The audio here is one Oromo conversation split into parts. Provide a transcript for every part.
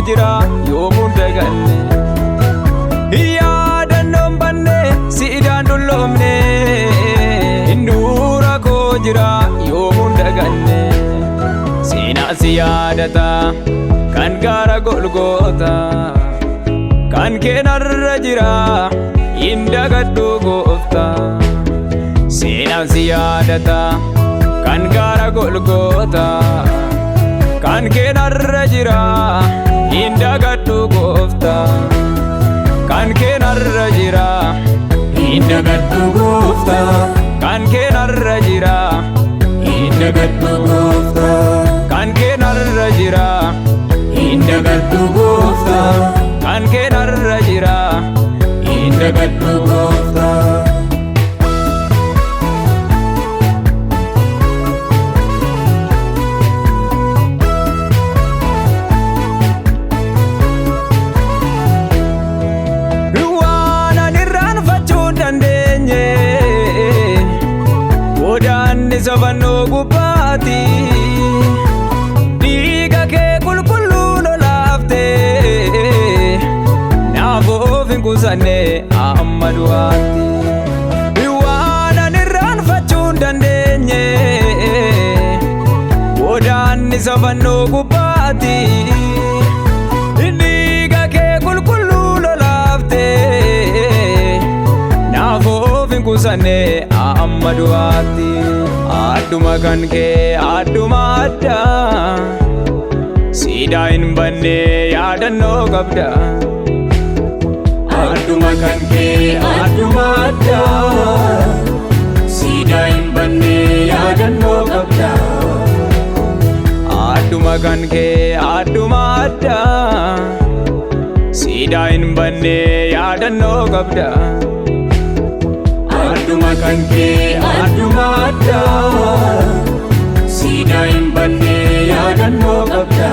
jira yoomuun daganne yaadannoon banne siidaan dulloomne hinduura koo jira yoomuun daganne seenaa si yaadata kan gaara Golgoota kan keenarra jira hin dagadhu Gooftaa seenaa si yaadata kan gaara Golgoota kan keenarra jira hin dagadhu Gooftaa kan keenarra jira hin dagadhu Gooftaa kan keenarra jira hin dagadhu Gooftaa kan keenarra jira hin dagadhu Gooftaa kan keenarra jira hin dagadhu Gooftaa Sabannoo gubbaatti dhiiga kee qulqulluun olaafte naaf of hin qusanne amma du'aatti waan ani irraanfachuu hin dandeenye godaanni sabannoo gubbaatti dhiiga kee qulqulluun olaafte naaf of hin qusanne amma du'aatti Adduma kan kee adduma addaa siidaa hin banne yaadannoo qabda Adduma kan kee adduma addaa siidaa hin banne yaadannoo qabda Adduma kan kee adduma addaa siidaa hin banne yaadannoo qabda Adduma kan kee adduma addaa siidaa hin banne yaadannoo qabda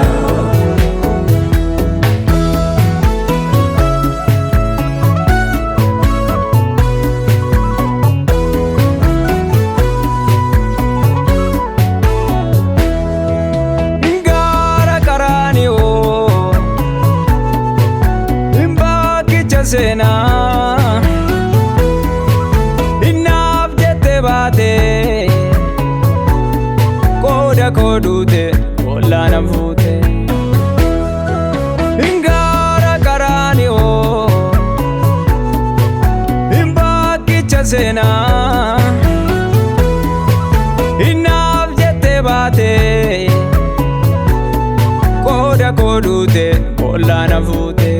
Gaara Qaraaniyoo bakkicha seenaa Koda kodute kollana fute Gaara Qaraaniyoo bakkicha seenaa Inaaf jette baate Koda kodute kollana fute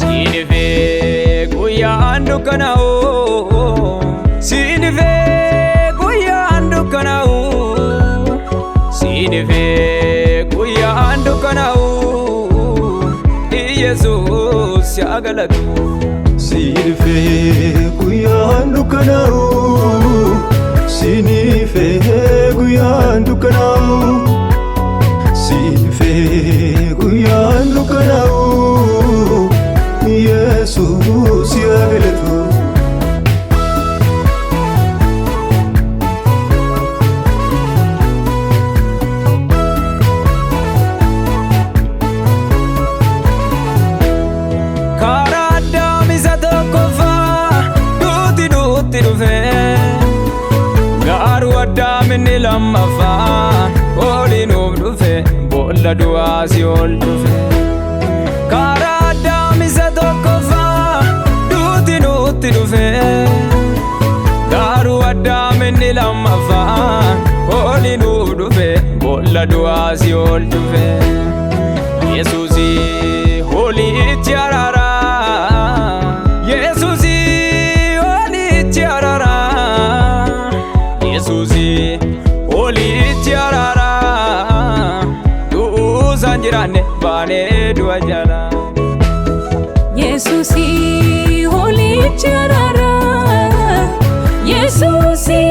Siinifee guyyaan dukkanaa'oo Siinifee guyyaan dukkanaa'oo Siinifee guyyaan dukkanaa'oo Iyesuus yaa galatu Siinifee guyyaan dukkanaa'oo Siinifee guyyaan dukkanaa'oo Siinifee guyyaan dukkanaa'oo Iyesuus yaa galatu Gaaru Addaamni lammaffaa oliinuuf dhufe boolla du'aa si ol dhufe karaa Addaam isa tokkoffaa duuti nutti dhufe Gaaru Addaamni lammaffaa oliinuuf dhufe boolla du'aa si ol dhufe Yesuusi holiichi araaraa Yesuusi holiichi araaraa Yesuusi holiichi araaraa du'uusaan jiraanne baanee du'a jala Yesuusi holiichi araaraa Yesuusi